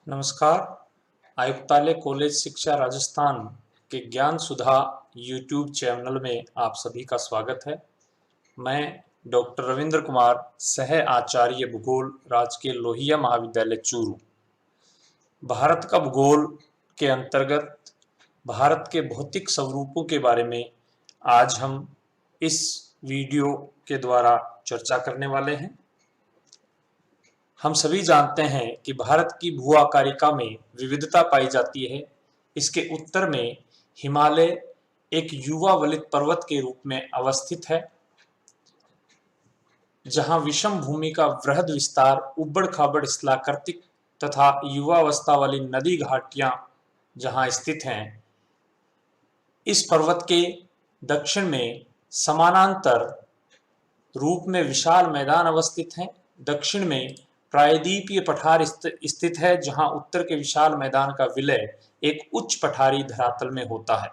नमस्कार। आयुक्तालय कॉलेज शिक्षा राजस्थान के ज्ञान सुधा यूट्यूब चैनल में आप सभी का स्वागत है। मैं डॉक्टर रविंद्र कुमार, सह आचार्य भूगोल, राजकीय लोहिया महाविद्यालय चूरू। भारत का भूगोल के अंतर्गत भारत के भौतिक स्वरूपों के बारे में आज हम इस वीडियो के द्वारा चर्चा करने वाले हैं। हम सभी जानते हैं कि भारत की भू आकारिका में विविधता पाई जाती है। इसके उत्तर में हिमालय एक युवा वलित पर्वत के रूप में अवस्थित है, जहां विषम भूमि का वृहद विस्तार, उबड़ खाबड़ शिलाकृतिक तथा युवावस्था वाली नदी घाटियां जहां स्थित हैं। इस पर्वत के दक्षिण में समानांतर रूप में विशाल मैदान अवस्थित हैं। दक्षिण में प्रायद्वीपीय पठार स्थित है, जहां उत्तर के विशाल मैदान का विलय एक उच्च पठारी धरातल में होता है।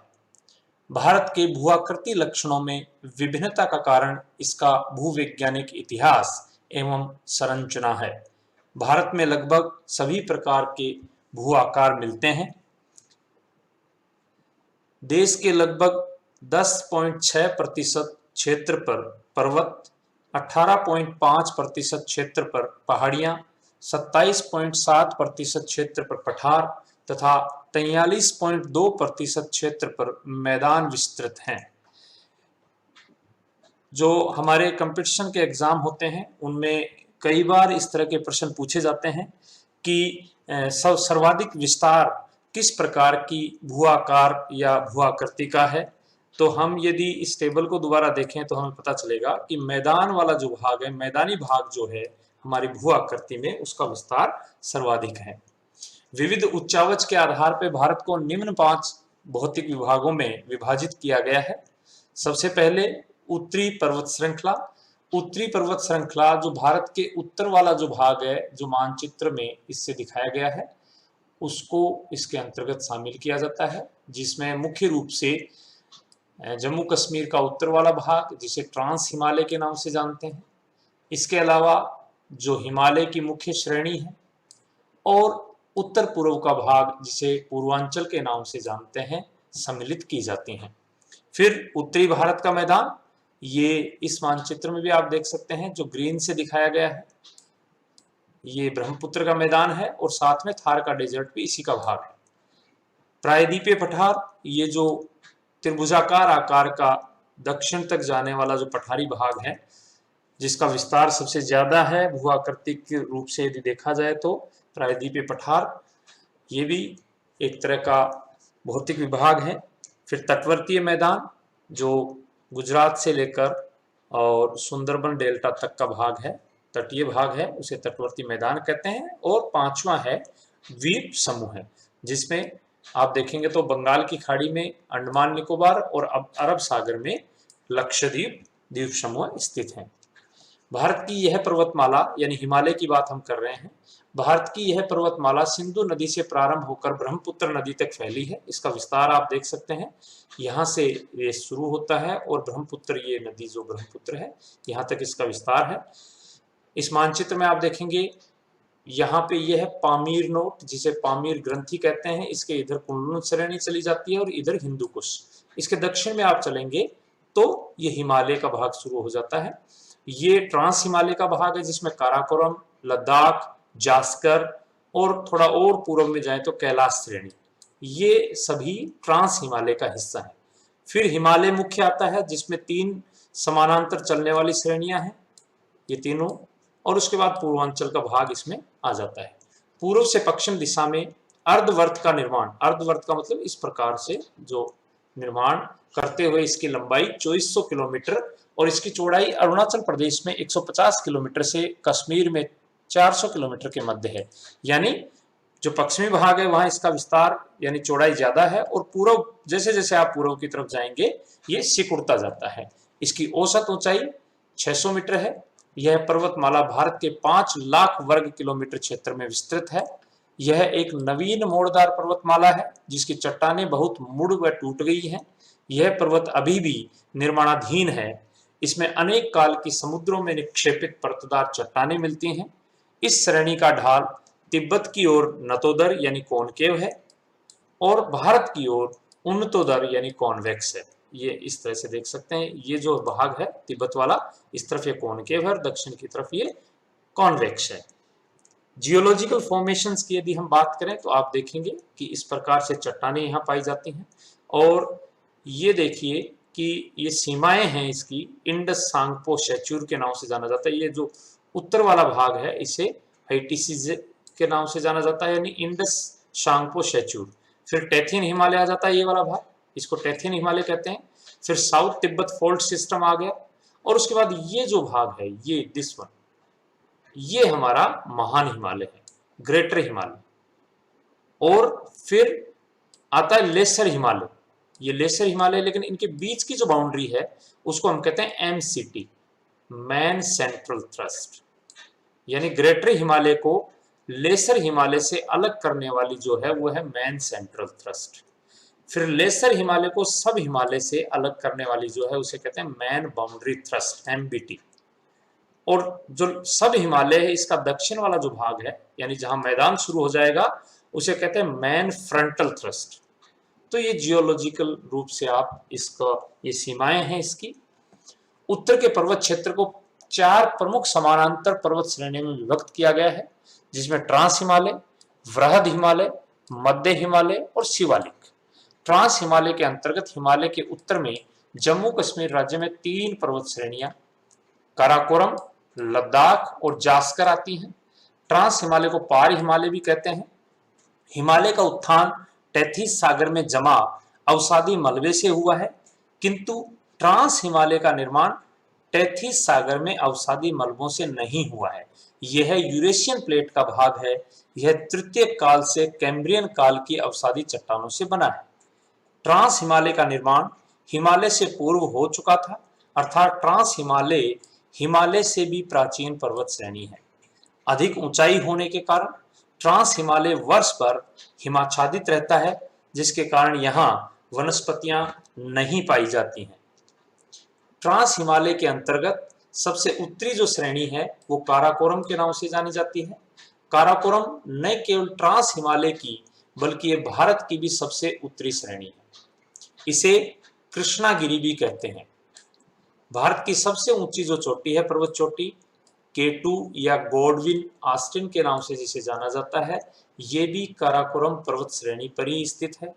भारत के भूआकृति लक्षणों में विभिन्नता का कारण इसका भूवैज्ञानिक इतिहास एवं संरचना है। भारत में लगभग सभी प्रकार के भू आकार मिलते हैं। देश के लगभग 10.6% क्षेत्र पर पर्वत, 18.5% क्षेत्र पर पहाड़ियां, 27.7% क्षेत्र पर पठार तथा 43.2% क्षेत्र पर मैदान विस्तृत हैं। जो हमारे कंपटीशन के एग्जाम होते हैं उनमें कई बार इस तरह के प्रश्न पूछे जाते हैं कि सर्वाधिक विस्तार किस प्रकार की भू आकार या भू आकृति का है। तो हम यदि इस टेबल को दोबारा देखें तो हमें पता चलेगा कि मैदान वाला जो भाग है, मैदानी भाग जो है हमारी भू आकृति में, उसका विस्तार सर्वाधिक है। विविध उच्चावच के आधार पर भारत को निम्न 5 भौतिक विभागों में विभाजित किया गया है। सबसे पहले उत्तरी पर्वत श्रृंखला। उत्तरी पर्वत श्रृंखला जो भारत के उत्तर वाला जो भाग है, जो मानचित्र में इससे दिखाया गया है, उसको इसके अंतर्गत शामिल किया जाता है, जिसमें मुख्य रूप से जम्मू कश्मीर का उत्तर वाला भाग, जिसे ट्रांस हिमालय के नाम से जानते हैं। इसके अलावा जो हिमालय की मुख्य श्रेणी है, और उत्तर पूर्व का भाग जिसे पूर्वांचल के नाम से जानते हैं, सम्मिलित की जाती हैं। फिर उत्तरी भारत का मैदान, ये इस मानचित्र में भी आप देख सकते हैं, जो ग्रीन से दिखाया गया है, ये ब्रह्मपुत्र का मैदान है और साथ में थार का डेजर्ट भी इसी का भाग है। प्रायद्वीपीय पठार, ये जो त्रिभुजाकार आकार का दक्षिण तक जाने वाला जो पठारी भाग है, जिसका विस्तार सबसे ज्यादा है भू आकृतिक रूप से यदि देखा जाए तो प्रायद्वीपीय पठार, ये भी एक तरह का भौतिक विभाग है। फिर तटवर्तीय मैदान, जो गुजरात से लेकर और सुंदरबन डेल्टा तक का भाग है, तटीय भाग है, उसे तटवर्ती मैदान कहते हैं। और 5वां है द्वीप समूह है, जिसमें आप देखेंगे तो बंगाल की खाड़ी में अंडमान निकोबार और अरब सागर में लक्षद्वीप द्वीप समूह स्थित हैं। भारत की यह पर्वतमाला, यानी हिमालय की बात हम कर रहे हैं, भारत की यह पर्वतमाला सिंधु नदी से प्रारंभ होकर ब्रह्मपुत्र नदी तक फैली है। इसका विस्तार आप देख सकते हैं, यहाँ से ये शुरू होता है और ब्रह्मपुत्र, ये नदी जो ब्रह्मपुत्र है, यहाँ तक इसका विस्तार है। इस मानचित्र में आप देखेंगे, यहाँ पे यह है पामीर नोट, जिसे पामीर ग्रंथि कहते हैं। इसके इधर कुनलुन श्रेणी चली जाती है और इधर हिंदू कुश। इसके दक्षिण में आप चलेंगे तो ये हिमालय का भाग शुरू हो जाता है। ये ट्रांस हिमालय का भाग है, जिसमें काराकोरम, लद्दाख, जास्कर और थोड़ा और पूर्व में जाए तो कैलाश श्रेणी, ये सभी ट्रांस हिमालय का हिस्सा है। फिर हिमालय मुख्य आता है, जिसमें 3 समानांतर चलने वाली श्रेणियां हैं, ये तीनों, और उसके बाद पूर्वांचल का भाग इसमें आ जाता है। पूर्व से पश्चिम दिशा में अर्धवर्त का निर्माण, अर्धवर्त का मतलब इस प्रकार से जो निर्माण करते हुए इसकी लंबाई 2400 किलोमीटर और इसकी चौड़ाई अरुणाचल प्रदेश में 150 किलोमीटर से कश्मीर में 400 किलोमीटर के मध्य है। यानी जो पश्चिमी भाग है वहां इसका विस्तार यानी चौड़ाई ज्यादा है, और पूर्व, जैसे जैसे आप पूर्व की तरफ जाएंगे ये सिकुड़ता जाता है। इसकी औसत ऊंचाई 600 मीटर है। यह पर्वतमाला भारत के 5 लाख वर्ग किलोमीटर क्षेत्र में विस्तृत है। यह एक नवीन मोड़दार पर्वतमाला है, जिसकी चट्टानें बहुत मुड़ व टूट गई हैं। यह पर्वत अभी भी निर्माणाधीन है। इसमें अनेक काल की समुद्रों में निक्षेपित परतदार चट्टानें मिलती हैं। इस श्रेणी का ढाल तिब्बत की ओर नतोदर यानी कॉनकेव है, और भारत की ओर उन्नतोदर यानी कॉन्वेक्स है। ये इस तरह से देख सकते हैं, ये जो भाग है तिब्बत वाला, इस तरफ ये कॉनकेव है और दक्षिण की तरफ ये कॉन्वेक्स है। जियोलॉजिकल फॉर्मेशंस की यदि हम बात करें तो आप देखेंगे कि इस प्रकार से चट्टानें यहाँ पाई जाती हैं, और ये देखिए कि ये सीमाएं हैं इसकी, इंडस सांगपो शेचुर के नाम से जाना जाता है। ये जो उत्तर वाला भाग है इसे हाइटिसीज के नाम से जाना जाता है, यानी इंडस सांगपो शेचुर। फिर टेथियन हिमालय आ जाता है, ये वाला भाग, इसको टेथियन हिमालय कहते हैं। फिर साउथ तिब्बत फोल्ड सिस्टम आ गया, और उसके बाद ये जो भाग है, ये दिस वन, ये हमारा महान हिमालय है, ग्रेटर हिमालय। और फिर आता है लेसर हिमालय, ये लेसर हिमालय, लेकिन इनके बीच की जो बाउंड्री है उसको हम कहते हैं MCT, मैन सेंट्रल थ्रस्ट, यानी ग्रेटर हिमालय को लेसर हिमालय से अलग करने वाली जो है वो है मैन सेंट्रल थ्रस्ट। फिर लेसर हिमालय को सब हिमालय से अलग करने वाली जो है उसे कहते हैं मैन बाउंड्री थ्रस्ट, MBT। और जो सब हिमालय है इसका दक्षिण वाला जो भाग है, यानी जहां मैदान शुरू हो जाएगा, उसे कहते हैं मैन फ्रंटल थ्रस्ट। तो ये जियोलॉजिकल रूप से आप इसका, ये सीमाएं हैं इसकी। उत्तर के पर्वत क्षेत्र को 4 प्रमुख समानांतर पर्वत श्रेणियों में विभक्त किया गया है, जिसमें ट्रांस हिमालय, वृहद हिमालय, मध्य हिमालय और शिवालिक। ट्रांस हिमालय के अंतर्गत हिमालय के उत्तर में जम्मू कश्मीर राज्य में 3 पर्वत श्रेणियां काराकोरम, लद्दाख और जास्कर आती हैं। ट्रांस हिमालय को पार हिमालय भी कहते हैं। हिमालय का उत्थान टेथिस सागर में जमा अवसादी मलबे से हुआ है, किंतु ट्रांस हिमालय का निर्माण टेथिस सागर में अवसादी मलबों से नहीं हुआ है। यह यूरेशियन प्लेट का भाग है। यह तृतीय काल से कैम्ब्रियन काल की अवसादी चट्टानों से बना है। ट्रांस हिमालय का निर्माण हिमालय से पूर्व हो चुका था, अर्थात ट्रांस हिमालय हिमालय से भी प्राचीन पर्वत श्रेणी है। अधिक ऊंचाई होने के कारण ट्रांस हिमालय वर्ष भर हिमाच्छादित रहता है, जिसके कारण यहाँ वनस्पतियां नहीं पाई जाती हैं। ट्रांस हिमालय के अंतर्गत सबसे उत्तरी जो श्रेणी है वो काराकोरम के नाम से जानी जाती है। काराकोरम न केवल ट्रांस हिमालय की बल्कि ये भारत की भी सबसे उत्तरी श्रेणी है। इसे कृष्णागिरी भी कहते हैं। भारत की सबसे ऊंची जो चोटी है, पर्वत चोटी, K2 या गॉडविन ऑस्टिन के नाम से जिसे जाना जाता है, ये भी काराकोरम पर्वत श्रेणी पर ही स्थित है।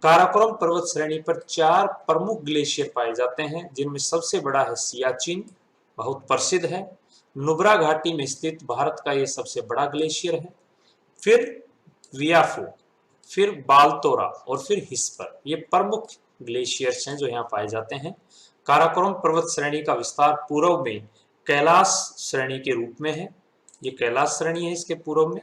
काराकोरम पर्वत श्रेणी पर 4 प्रमुख ग्लेशियर पाए जाते हैं, जिनमें सबसे बड़ा है सियाचिन, बहुत प्रसिद्ध है। नुब्रा घाटी में स्थित भारत का ये सबसे बड़ा ग्लेशियर है। फिर वियाफो, फिर बालतोरा और फिर हिस्पर, ये प्रमुख ग्लेशियर्स हैं जो यहाँ पाए जाते हैं। काराकोरम पर्वत श्रेणी का विस्तार पूर्व में कैलाश श्रेणी के रूप में है। ये कैलाश श्रेणी है इसके पूर्व में।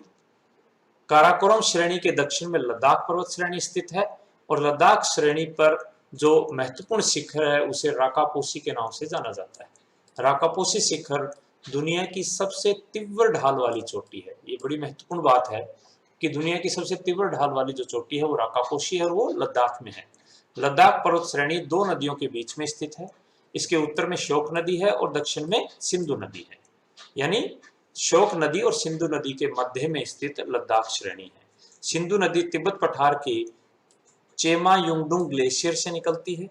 काराकोरम श्रेणी के दक्षिण में लद्दाख पर्वत श्रेणी स्थित है, और लद्दाख श्रेणी पर जो महत्वपूर्ण शिखर है उसे राकापोसी के नाम से जाना जाता है। राकापोसी शिखर दुनिया की सबसे तीव्र ढाल वाली चोटी है। ये बड़ी महत्वपूर्ण बात है कि दुनिया की सबसे तीव्र ढाल वाली जो चोटी है वो राकापोसी है, और वो लद्दाख में है। लद्दाख पर्वत श्रेणी 2 नदियों के बीच में स्थित है। इसके उत्तर में शोक नदी है और दक्षिण में सिंधु नदी है, यानी शोक नदी और सिंधु नदी के मध्य में स्थित लद्दाख श्रेणी है। सिंधु नदी तिब्बत पठार के चेमायुंगडुंग ग्लेशियर से निकलती है।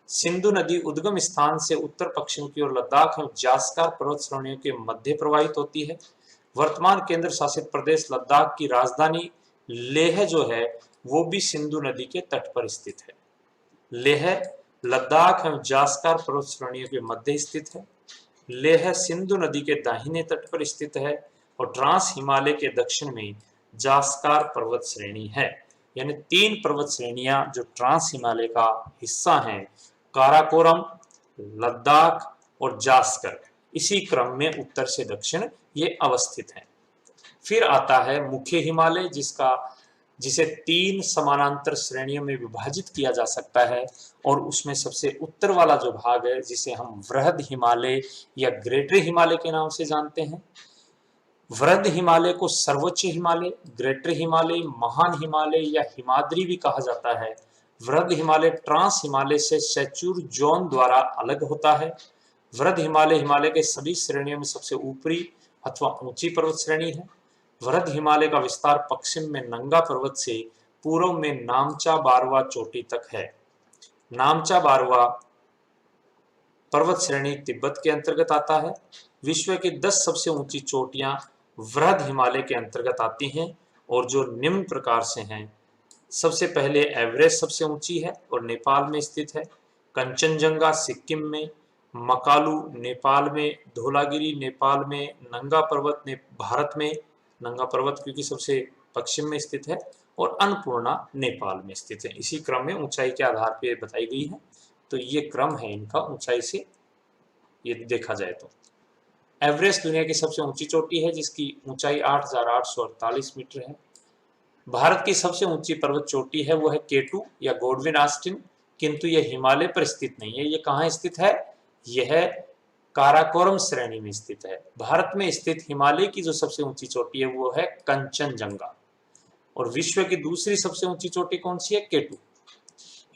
सिंधु नदी उद्गम स्थान से उत्तर पश्चिम की ओर लद्दाख एवं जास्कर पर्वत श्रेणियों के मध्य प्रवाहित होती है। वर्तमान केंद्र शासित प्रदेश लद्दाख की राजधानी लेह जो है वो भी सिंधु नदी के तट पर स्थित है। लेह लद्दाख एवं जास्कर पर्वत श्रेणियों के मध्य स्थित है। लेह सिंधु नदी के दाहिने तट पर स्थित है, और ट्रांस हिमालय के दक्षिण में जास्कर पर्वत श्रेणी है। यानी 3 पर्वत श्रेणियां जो ट्रांस हिमालय का हिस्सा हैं, काराकोरम, लद्दाख और जास्कर, इसी क्रम में उत्तर से दक्षिण ये अवस्थित हैं। फिर आता है मुख्य हिमालय, जिसे 3 समानांतर श्रेणियों में विभाजित किया जा सकता है, और उसमें सबसे उत्तर वाला जो भाग है जिसे हम वृहद हिमालय या ग्रेटर हिमालय के नाम से जानते हैं। वृहद हिमालय को सर्वोच्च हिमालय, ग्रेटर हिमालय, महान हिमालय या हिमाद्री भी कहा जाता है। वृहद हिमालय ट्रांस हिमालय से शेचुर जोन द्वारा अलग होता है। वृहद हिमालय हिमालय के सभी श्रेणियों में सबसे ऊपरी अथवा ऊंची पर्वत श्रेणी है। वृहद हिमालय का विस्तार पश्चिम में नंगा पर्वत से पूर्व में नामचा बारवा चोटी तक है। नामचा बारवा पर्वत श्रेणी तिब्बत के अंतर्गत आता है। विश्व की 10 सबसे ऊंची चोटियां वृहद हिमालय के अंतर्गत आती हैं और जो निम्न प्रकार से हैं। सबसे पहले एवरेस्ट सबसे ऊंची है और नेपाल में स्थित है। कंचनजंगा सिक्किम में, मकालू नेपाल में, धौलागिरी नेपाल में, नंगा पर्वत ने भारत में, नंगा पर्वत क्योंकि सबसे पश्चिम में स्थित है, और अन्नपूर्णा नेपाल में स्थित है। इसी क्रम में ऊंचाई के आधार पर बताई गई है। तो ये क्रम है इनका ऊंचाई से ये देखा जाए तो। एवरेस्ट दुनिया की सबसे ऊंची चोटी है जिसकी ऊंचाई 8,848 मीटर है। भारत की सबसे ऊंची पर्वत चोटी है वो है केटू या गोडविन ऑस्टिन, किंतु यह हिमालय पर स्थित नहीं है। ये कहाँ स्थित है? यह काराकोरम श्रेणी में स्थित है। भारत में स्थित हिमालय की जो सबसे ऊंची चोटी है वो है कंचनजंगा, और विश्व की दूसरी सबसे ऊंची चोटी कौन सी है? केटू।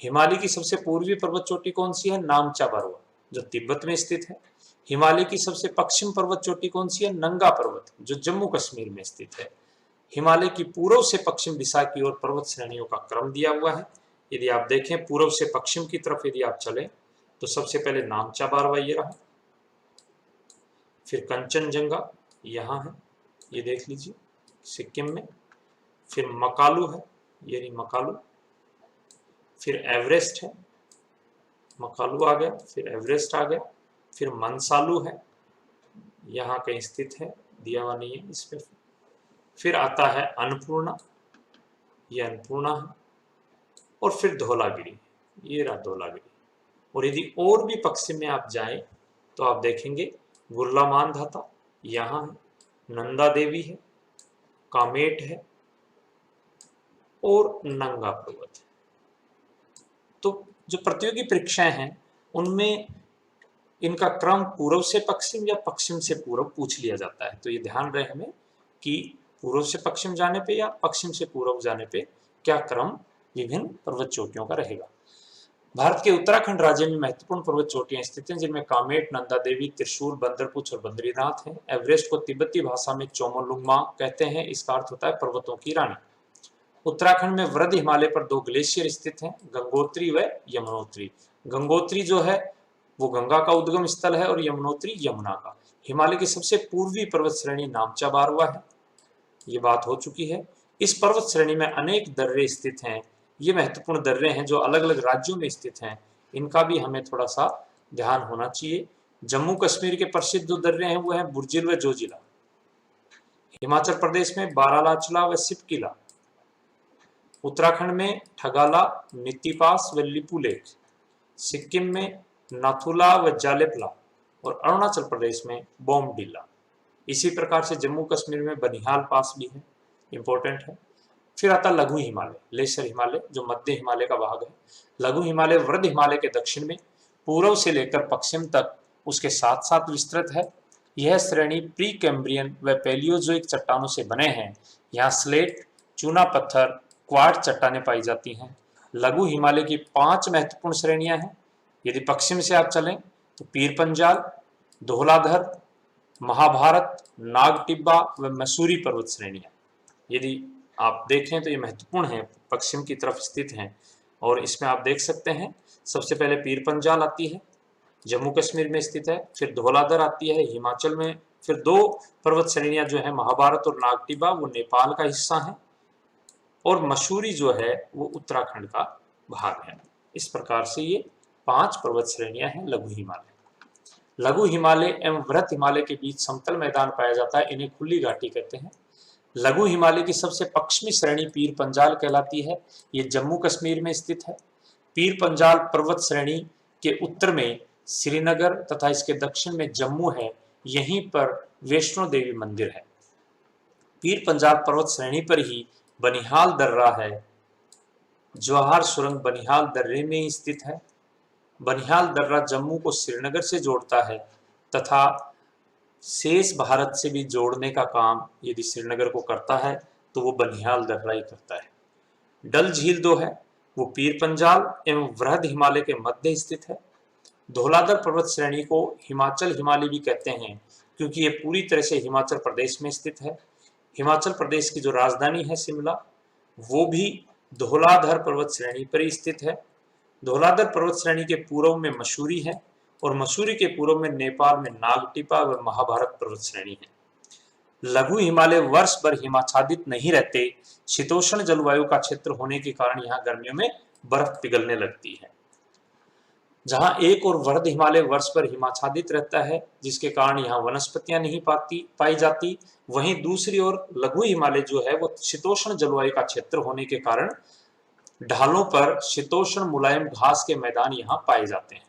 हिमालय की सबसे पूर्वी पर्वत चोटी कौन सी है? नामचा बारवा, जो तिब्बत में स्थित है। हिमालय की सबसे पश्चिम पर्वत चोटी कौन सी है? नंगा पर्वत, जो जम्मू कश्मीर में स्थित है। हिमालय की पूर्व से पश्चिम दिशा की ओर पर्वत श्रेणियों का क्रम दिया हुआ है। यदि आप देखें पूर्व से पश्चिम की तरफ यदि आप चलें तो सबसे पहले नामचा बारवा ये रहा, फिर कंचनजंगा यहाँ है, ये देख लीजिए सिक्किम में, फिर मकालू है, ये रही मकालू, फिर एवरेस्ट है, मकालू आ गया, फिर एवरेस्ट आ गया, फिर मनसालू है, यहाँ कहीं स्थित है, दिया हुआ नहीं है इस पे। फिर आता है अन्नपूर्णा, ये अन्नपूर्णा है, और फिर धौलागिरी, ये रहा धौलागिरी। और यदि और भी पश्चिम में आप जाएं तो आप देखेंगे गुरला मानधाता यहाँ है, नंदा देवी है, कामेट है और नंगा पर्वत है। तो जो प्रतियोगी परीक्षाएं हैं उनमें इनका क्रम पूर्व से पश्चिम या पश्चिम से पूर्व पूछ लिया जाता है। तो ये ध्यान रहे हमें कि पूर्व से पश्चिम जाने पे या पश्चिम से पूर्व जाने पे क्या क्रम विभिन्न पर्वत चोटियों का रहेगा। भारत के उत्तराखंड राज्य में महत्वपूर्ण पर्वत चोटियां स्थित हैं जिनमें कामेट, नंदा देवी, त्रिशूल, बंदरपुछ और बद्रीनाथ हैं। एवरेस्ट को तिब्बती भाषा में चोमोलुंगमा कहते हैं, इसका अर्थ होता है पर्वतों की रानी। उत्तराखंड में वृहद हिमालय पर 2 ग्लेशियर स्थित हैं, गंगोत्री व यमुनोत्री। गंगोत्री जो है वो गंगा का उद्गम स्थल है और यमुनोत्री यमुना का। हिमालय की सबसे पूर्वी पर्वत श्रेणी नामचा बारवा है, ये बात हो चुकी है। इस पर्वत श्रेणी में अनेक दर्रे स्थित हैं। ये महत्वपूर्ण दर्रे हैं जो अलग अलग राज्यों में स्थित हैं, इनका भी हमें थोड़ा सा ध्यान होना चाहिए। जम्मू कश्मीर के प्रसिद्ध जो दर्रे हैं वो हैं बुर्जिल व जोजिला। हिमाचल प्रदेश में बारालाचला व सिपकिला। उत्तराखंड में ठगाला, नितिपास व लिपुलेख। सिक्किम में नाथुला व जालेपला, और अरुणाचल प्रदेश में बोमडिला। इसी प्रकार से जम्मू कश्मीर में बनिहाल पास भी है, इंपॉर्टेंट है। फिर आता लघु हिमालय, लेसर हिमालय, जो मध्य हिमालय का भाग है। लघु हिमालय वृहद हिमालय के दक्षिण में पूर्व से लेकर पश्चिम तक उसके साथ साथ विस्तृत है। यह श्रेणी प्री कैम्ब्रियन व पैलियोजोइक चट्टानों से बने हैं। यहाँ स्लेट, चूना पत्थर, क्वार्ट्ज चट्टानें पाई जाती हैं। लघु हिमालय की 5 महत्वपूर्ण श्रेणियां हैं। यदि पश्चिम से आप चलें तो पीर पंजाल, धौलाधर, महाभारत, नागटिब्बा व मसूरी पर्वत श्रेणियां। यदि आप देखें तो ये महत्वपूर्ण है, पश्चिम की तरफ स्थित हैं। और इसमें आप देख सकते हैं सबसे पहले पीर पंजाल आती है, जम्मू कश्मीर में स्थित है। फिर धौलाधर आती है हिमाचल में। फिर 2 पर्वत श्रेणियां जो है महाभारत और नागटिब्बा वो नेपाल का हिस्सा है, और मसूरी जो है वो उत्तराखंड का भाग है। इस प्रकार से ये 5 पर्वत श्रेणियां हैं लघु हिमालय। लघु हिमालय एवं वृहद हिमालय के बीच समतल मैदान पाया जाता है, इन्हें खुली घाटी कहते हैं। लघु हिमालय की सबसे पश्चिमी श्रेणी पीर पंजाल कहलाती है, ये जम्मू कश्मीर में स्थित है। पीर पंजाल पर्वत श्रेणी के उत्तर में श्रीनगर तथा इसके दक्षिण में जम्मू है, यहीं पर वैष्णो देवी मंदिर है। पीर पंजाल पर्वत श्रेणी पर ही बनिहाल दर्रा है। जवाहर सुरंग बनिहाल दर्रे में ही स्थित है। बनिहाल दर्रा जम्मू को श्रीनगर से जोड़ता है तथा शेष भारत से भी जोड़ने का काम यदि श्रीनगर को करता है तो वो बनिहाल दर्रा ही करता है। डल झील जो है वो पीर पंजाल एवं वृहद हिमालय के मध्य स्थित है। धौलाधर पर्वत श्रेणी को हिमाचल हिमालय भी कहते हैं क्योंकि ये पूरी तरह से हिमाचल प्रदेश में स्थित है। हिमाचल प्रदेश की जो राजधानी है शिमला, वो भी धौलाधर पर्वत श्रेणी पर ही स्थित है। धौलाधर पर्वत श्रेणी के पूर्व में मसूरी है और मसूरी के पूर्व में नेपाल में नागटिपा व महाभारत पर्वत श्रेणी है। लघु हिमालय वर्ष भर हिमाच्छादित नहीं रहते, शीतोष्ण जलवायु का क्षेत्र होने के कारण यहाँ गर्मियों में बर्फ पिघलने लगती है। जहां एक और वर्ध हिमालय वर्ष भर हिमाच्छादित रहता है, जिसके कारण यहाँ वनस्पतियां नहीं पाई जाती, वहीं दूसरी ओर लघु हिमालय जो है वो शीतोष्ण जलवायु का क्षेत्र होने के कारण ढालों पर शीतोष्ण मुलायम घास के मैदान यहाँ पाए जाते हैं।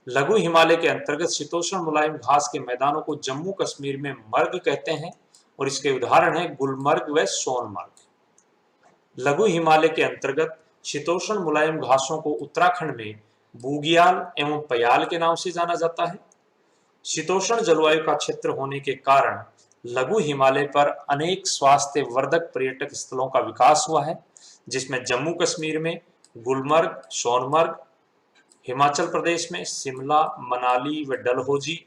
लघु हिमालय के अंतर्गत शीतोष्ण मुलायम घास के मैदानों को जम्मू कश्मीर में मर्ग कहते हैं और इसके उदाहरण है गुलमर्ग व सोनमर्ग। लघु हिमालय के अंतर्गत शीतोष्ण मुलायम घासों को उत्तराखंड में बूगियाल एवं पयाल के नाम से जाना जाता है। शीतोष्ण जलवायु का क्षेत्र होने के कारण लघु हिमालय पर अनेक स्वास्थ्य वर्धक पर्यटक स्थलों का विकास हुआ है, जिसमें जम्मू कश्मीर में गुलमर्ग, सोनमर्ग, हिमाचल प्रदेश में शिमला, मनाली व डलहौजी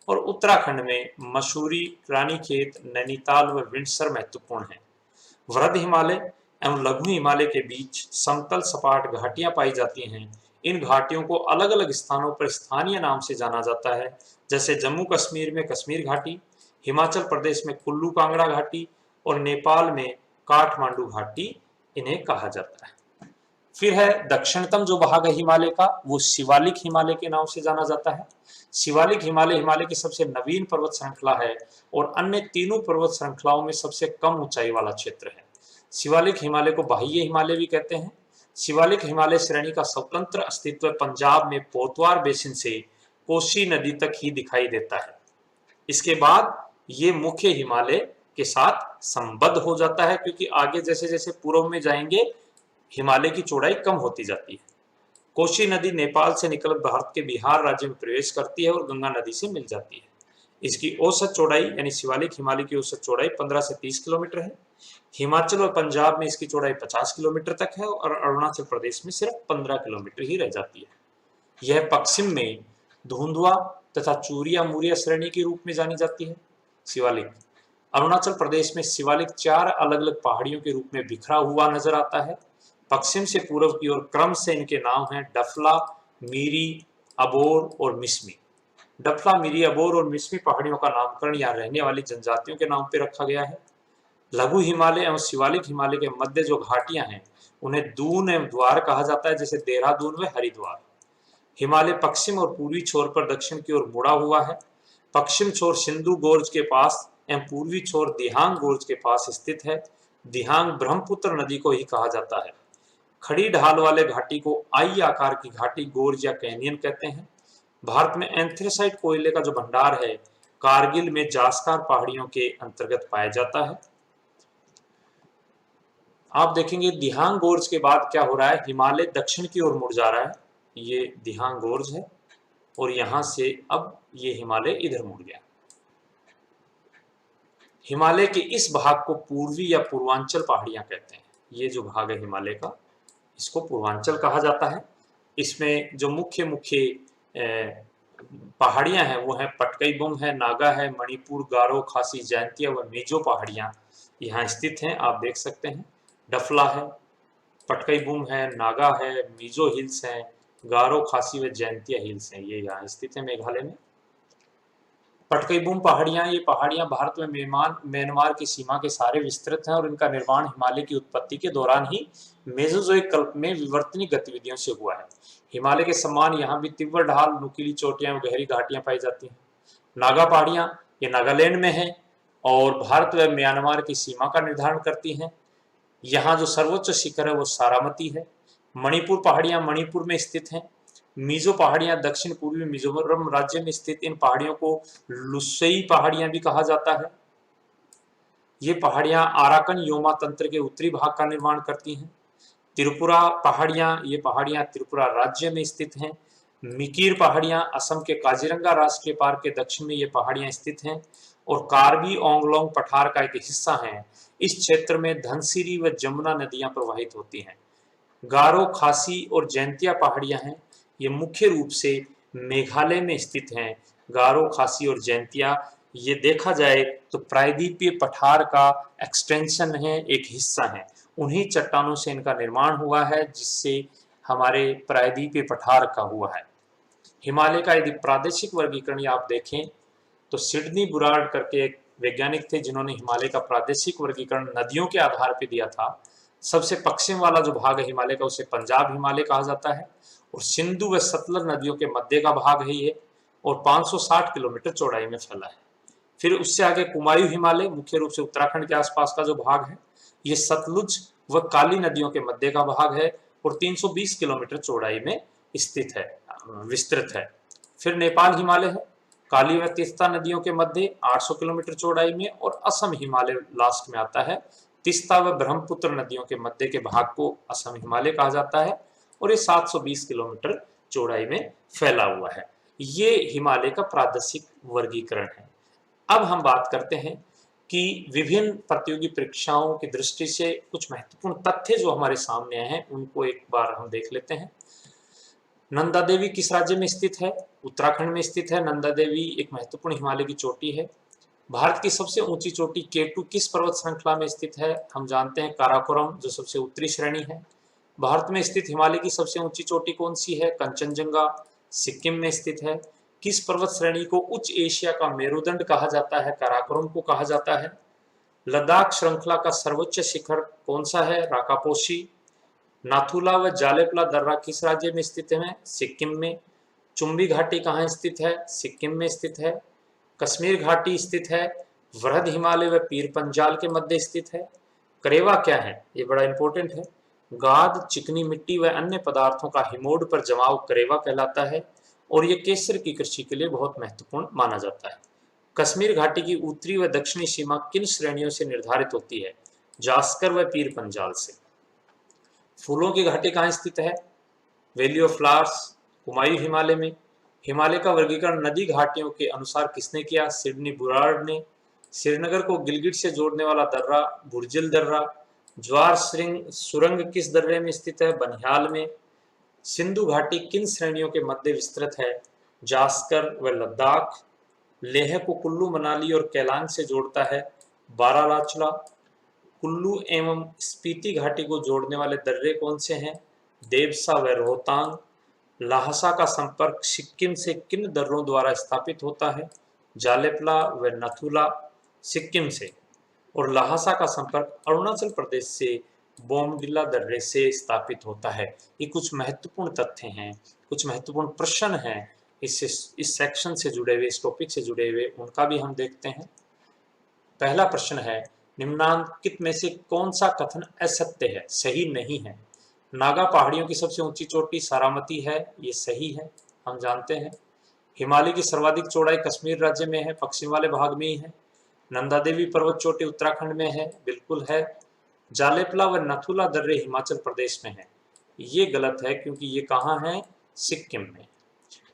और उत्तराखंड में मसूरी, रानीखेत, नैनीताल व विंडसर महत्वपूर्ण है। वृद्ध हिमालय एवं लघु हिमालय के बीच समतल सपाट घाटियां पाई जाती हैं। इन घाटियों को अलग अलग स्थानों पर स्थानीय नाम से जाना जाता है, जैसे जम्मू कश्मीर में कश्मीर घाटी, हिमाचल प्रदेश में कुल्लू कांगड़ा घाटी और नेपाल में काठमांडू घाटी इन्हें कहा जाता है। फिर है दक्षिणतम जो भाग है हिमालय का, वो शिवालिक हिमालय के नाम से जाना जाता है। शिवालिक हिमालय हिमालय की सबसे नवीन पर्वत श्रृंखला है और अन्य तीनों पर्वत श्रृंखलाओं में सबसे कम ऊंचाई वाला क्षेत्र है। शिवालिक हिमालय को बाह्य हिमालय भी कहते हैं। शिवालिक हिमालय श्रेणी का स्वतंत्र अस्तित्व पंजाब में पोतवार बेसिन से कोसी नदी तक ही दिखाई देता है। इसके बाद ये मुख्य हिमालय के साथ संबद्ध हो जाता है, क्योंकि आगे जैसे जैसे पूर्व में जाएंगे हिमालय की चौड़ाई कम होती जाती है। कोसी नदी नेपाल से निकल भारत के बिहार राज्य में प्रवेश करती है और गंगा नदी से मिल जाती है। इसकी औसत चौड़ाई यानी शिवालिक हिमालय की औसत चौड़ाई 15 से 30 किलोमीटर है। हिमाचल और पंजाब में इसकी चौड़ाई 50 किलोमीटर तक है और अरुणाचल प्रदेश में सिर्फ 15 किलोमीटर ही रह जाती है। यह पश्चिम में धुंधुआ तथा चूरिया मूरिया श्रेणी के रूप में जानी जाती है। शिवालिक अरुणाचल प्रदेश में शिवालिक 4 अलग अलग पहाड़ियों के रूप में बिखरा हुआ नजर आता है। पश्चिम से पूर्व की ओर क्रम से इनके नाम हैं डफला, मीरी, अबोर और मिसमी। डफला, मीरी, अबोर और मिसमी पहाड़ियों का नामकरण यहाँ रहने वाली जनजातियों के नाम पर रखा गया है। लघु हिमालय एवं शिवालिक हिमालय के मध्य जो घाटियां हैं उन्हें दून एवं द्वार कहा जाता है, जैसे देहरादून व हरिद्वार। हिमालय पश्चिम और पूर्वी छोर पर दक्षिण की ओर मुड़ा हुआ है। पश्चिम छोर सिंधु गोर्ज के पास एवं पूर्वी छोर दिहांग गोर्ज के पास स्थित है। दिहांग ब्रह्मपुत्र नदी को ही कहा जाता है। खड़ी ढाल वाले घाटी को आई आकार की घाटी, गोर्ज या कैनियन कहते हैं। भारत में एंथ्रेसाइट कोयले का जो भंडार है कारगिल में जास्कार पहाड़ियों के अंतर्गत पाया जाता है। आप देखेंगे दिहांग गोर्ज के बाद क्या हो रहा है, हिमालय दक्षिण की ओर मुड़ जा रहा है। ये दिहांग गोर्ज है और यहां से अब ये हिमालय इधर मुड़ गया। हिमालय के इस भाग को पूर्वी या पूर्वांचल पहाड़ियां कहते हैं। ये जो भाग है हिमालय का, इसको पूर्वांचल कहा जाता है। इसमें जो मुख्य पहाड़ियां हैं वो हैं पटकई बुम है, नागा है, मणिपुर, गारो, खासी, जैंतिया व मिजो पहाड़ियां यहाँ स्थित हैं। आप देख सकते हैं डफला है, पटकई बुम है, नागा है, मिजो हिल्स हैं, गारो, खासी व जैंतिया हिल्स हैं, ये यहाँ स्थित है मेघालय में। पटकई बुम पहाड़ियां, ये पहाड़ियां भारत में म्यांमार की सीमा के सारे विस्तृत हैं और इनका निर्माण हिमालय की उत्पत्ति के दौरान ही मेसोजोइक कल्प में विवर्तनिक गतिविधियों से हुआ है। हिमालय के समान यहाँ भी तीव्र ढाल, नुकीली चोटियां, गहरी घाटियां पाई जाती हैं। नागा पहाड़ियां ये नागालैंड में है और भारत व म्यांमार की सीमा का निर्धारण करती हैं। यहाँ जो सर्वोच्च शिखर है वो सारामती है। मणिपुर पहाड़ियां मणिपुर में स्थित हैं। मिजो पहाड़ियां दक्षिण पूर्वी मिजोरम राज्य में स्थित इन पहाड़ियों को लुसई पहाड़ियां भी कहा जाता है। ये पहाड़ियां आराकन योमा तंत्र के उत्तरी भाग का निर्माण करती हैं। त्रिपुरा पहाड़ियां, ये पहाड़ियां त्रिपुरा राज्य में स्थित हैं। मिकिर पहाड़ियां असम के काजीरंगा राष्ट्रीय पार्क के दक्षिण में ये पहाड़ियां स्थित हैं और कार्बी ओंगलोंग पठार का एक हिस्सा है। इस क्षेत्र में धनसिरी व जमुना नदियां प्रवाहित होती हैं। गारो, खासी और जैंतिया पहाड़ियां हैं, ये मुख्य रूप से मेघालय में स्थित हैं। गारो, खासी और जैंतिया ये देखा जाए तो प्रायद्वीपीय पठार का एक्सटेंशन है, एक हिस्सा है। उन्हीं चट्टानों से इनका निर्माण हुआ है जिससे हमारे प्रायद्वीपीय पठार का हुआ है। हिमालय का यदि प्रादेशिक वर्गीकरण आप देखें तो सिडनी बुरार्ड करके एक वैज्ञानिक थे जिन्होंने हिमालय का प्रादेशिक वर्गीकरण नदियों के आधार पर दिया था। सबसे पश्चिम वाला जो भाग है हिमालय का उसे पंजाब हिमालय कहा जाता है और सिंधु व सतलज नदियों के मध्य का भाग है ये, और 560 किलोमीटर चौड़ाई में फैला है। फिर उससे आगे कुमायूं हिमालय मुख्य रूप से उत्तराखंड के आसपास का जो भाग है, ये सतलुज व काली नदियों के मध्य का भाग है और 320 किलोमीटर चौड़ाई में स्थित है, विस्तृत है। फिर नेपाल हिमालय है, काली व तीस्ता नदियों के मध्य 800 किलोमीटर चौड़ाई में, और असम हिमालय लास्ट में आता है। तीस्ता व ब्रह्मपुत्र नदियों के मध्य के भाग को असम हिमालय कहा जाता है और ये 720 किलोमीटर चौड़ाई में फैला हुआ है। ये हिमालय का प्रादेशिक वर्गीकरण है। अब हम बात करते हैं कि विभिन्न प्रतियोगी परीक्षाओं की दृष्टि से कुछ महत्वपूर्ण तथ्य जो हमारे सामने आए हैं उनको एक बार हम देख लेते हैं। नंदा देवी किस राज्य में स्थित है? उत्तराखंड में स्थित है। नंदा देवी एक महत्वपूर्ण हिमालय की चोटी है। भारत की सबसे ऊंची चोटी K2 किस पर्वत श्रृंखला में स्थित है? हम जानते हैं काराकोरम, जो सबसे उत्तरी श्रेणी है। भारत में स्थित हिमालय की सबसे ऊंची चोटी कौन सी है? कंचनजंगा, सिक्किम में स्थित है। किस पर्वत श्रेणी को उच्च एशिया का मेरुदंड कहा जाता है? काराकोरम को कहा जाता है। लद्दाख श्रृंखला का सर्वोच्च शिखर कौन सा है? राकापोशी। नाथुला व जालेपला दर्रा किस राज्य में स्थित है? सिक्किम में। चुम्बी घाटी कहाँ स्थित है? सिक्किम में स्थित है। कश्मीर घाटी स्थित है वृहद हिमालय व पीर पंजाल के मध्य स्थित है। करेवा क्या है? ये बड़ा इंपॉर्टेंट है। गाद, चिकनी मिट्टी व अन्य पदार्थों का हिमोड पर जमाव करेवा कहलाता है और ये केसर की कृषि के लिए बहुत महत्वपूर्ण माना जाता है। कश्मीर घाटी की उत्तरी व दक्षिणी सीमा किन श्रेणियों से निर्धारित होती है? जास्कर व पीर पंजाल से। फूलों की घाटी कहाँ स्थित है? Valley of flowers, Kumaon Himalaya में। हिमालय का वर्गीकरण नदी घाटियों के अनुसार किसने किया? सिडनी बुरार्ड ने। श्रीनगर को गिलगित से जोड़ने वाला दर्रा बुर्जिल दर्रा। ज्वार सुरंग किस दर्रे में स्थित है? बनिहाल में। सिंधु घाटी किन श्रेणियों के मध्य विस्तृत है? जास्कर व लद्दाख। लेह को कुल्लू मनाली और केलांग से जोड़ता है बारालाचला। कुल्लू एवं स्पीति घाटी को जोड़ने वाले दर्रे कौन से हैं? देवसा व रोहतांग। ल्हासा का संपर्क सिक्किम से किन दर्रों द्वारा स्थापित होता है? जालेपला व नथुला सिक्किम से, और ल्हासा का संपर्क अरुणाचल प्रदेश से बोमडिला दर्रे से स्थापित होता है। ये कुछ महत्वपूर्ण तथ्य हैं, कुछ महत्वपूर्ण प्रश्न हैं इस सेक्शन से जुड़े हुए, इस टॉपिक से जुड़े हुए, उनका भी हम देखते हैं। पहला प्रश्न है, निम्नांकित में से कौन सा कथन असत्य है, सही नहीं है? नागा पहाड़ियों की सबसे ऊंची चोटी सारामती है, ये सही है, हम जानते हैं। हिमालय की सर्वाधिक चौड़ाई कश्मीर राज्य में है, पश्चिम वाले भाग में ही है। नंदा देवी पर्वत चोटी उत्तराखंड में है, बिल्कुल है। जालेपला व नथुला दर्रे हिमाचल प्रदेश में है, ये गलत है क्योंकि ये कहाँ है? सिक्किम में।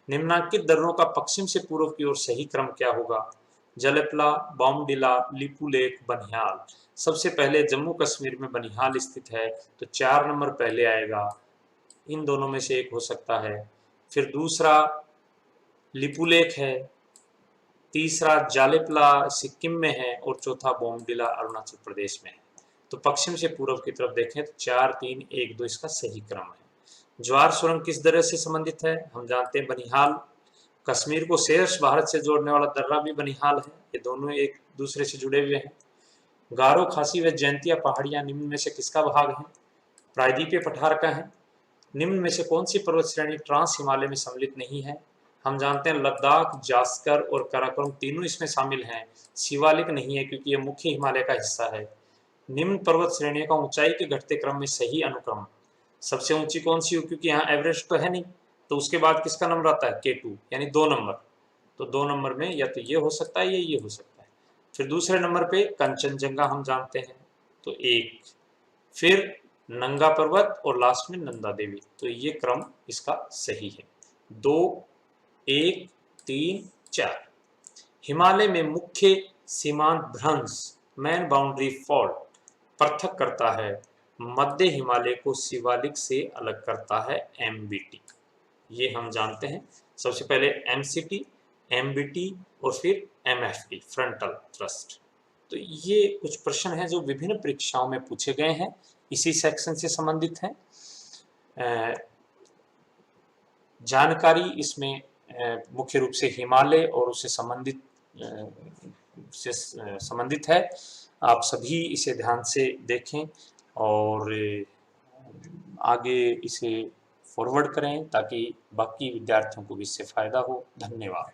निम्नांकित दर्रों का पश्चिम से पूर्व की ओर सही क्रम क्या होगा? जलेपला, बॉमडिला, लिपुलेख, बनिहाल। सबसे पहले जम्मू कश्मीर में बनिहाल स्थित है तो 4 नंबर पहले आएगा, इन दोनों में से एक हो सकता है। फिर दूसरा लिपुलेख है, तीसरा जालेपला सिक्किम में है और चौथा बॉमडिला अरुणाचल प्रदेश में है। तो पश्चिम से पूर्व की तरफ देखें तो 4, 3, 1, 2 इसका सही क्रम है। ज्वार सुरंग किस दर्रे से संबंधित है? हम जानते हैं बनिहाल। कश्मीर को शेष भारत से जोड़ने वाला दर्रा भी बनिहाल है, ये दोनों एक दूसरे से जुड़े हुए हैं। गारो, खासी व जैंतिया पहाड़ियां निम्न में से किसका भाग है? प्रायद्वीपीय पठार का है। निम्न में से कौन सी पर्वत श्रेणी ट्रांस हिमालय में सम्मिलित नहीं है? हम जानते हैं लद्दाख, जास्कर और काराकोरम तीनों इसमें शामिल हैं। शिवालिक नहीं है क्योंकि यह मुख्य हिमालय का हिस्सा है। निम्न पर्वत श्रेणियों का ऊंचाई के घटते क्रम में सही अनुक्रम, सबसे ऊंची कौन सी हो? क्योंकि यहाँ एवरेस्ट तो है नहीं, तो उसके बाद किसका नंबर आता है? K2, यानी 2 नंबर। तो 2 नंबर में या तो ये हो सकता है या ये हो सकता है। फिर दूसरे नंबर पे कंचनजंगा हम जानते हैं, तो 1। फिर नंगा पर्वत और लास्ट में नंदा देवी, तो ये क्रम इसका सही है। 2, 1, 3, 4। हिमालय में मुख्य सीमांत भ्रंश, मेन बाउंड्री फॉल्ट, पृथक करता है। मध्य हिमालय को शिवालिक से अलग करता है MBT, ये हम जानते हैं। सबसे पहले MCT, MBT और फिर MFT, फ्रंटल थ्रस्ट। तो ये कुछ प्रश्न हैं जो विभिन्न परीक्षाओं में पूछे गए हैं, इसी सेक्शन से संबंधित हैं। जानकारी इसमें मुख्य रूप से हिमालय और उससे संबंधित है। आप सभी इसे ध्यान से देखें और आगे इसे फॉरवर्ड करें ताकि बाकी विद्यार्थियों को भी इससे फायदा हो। धन्यवाद।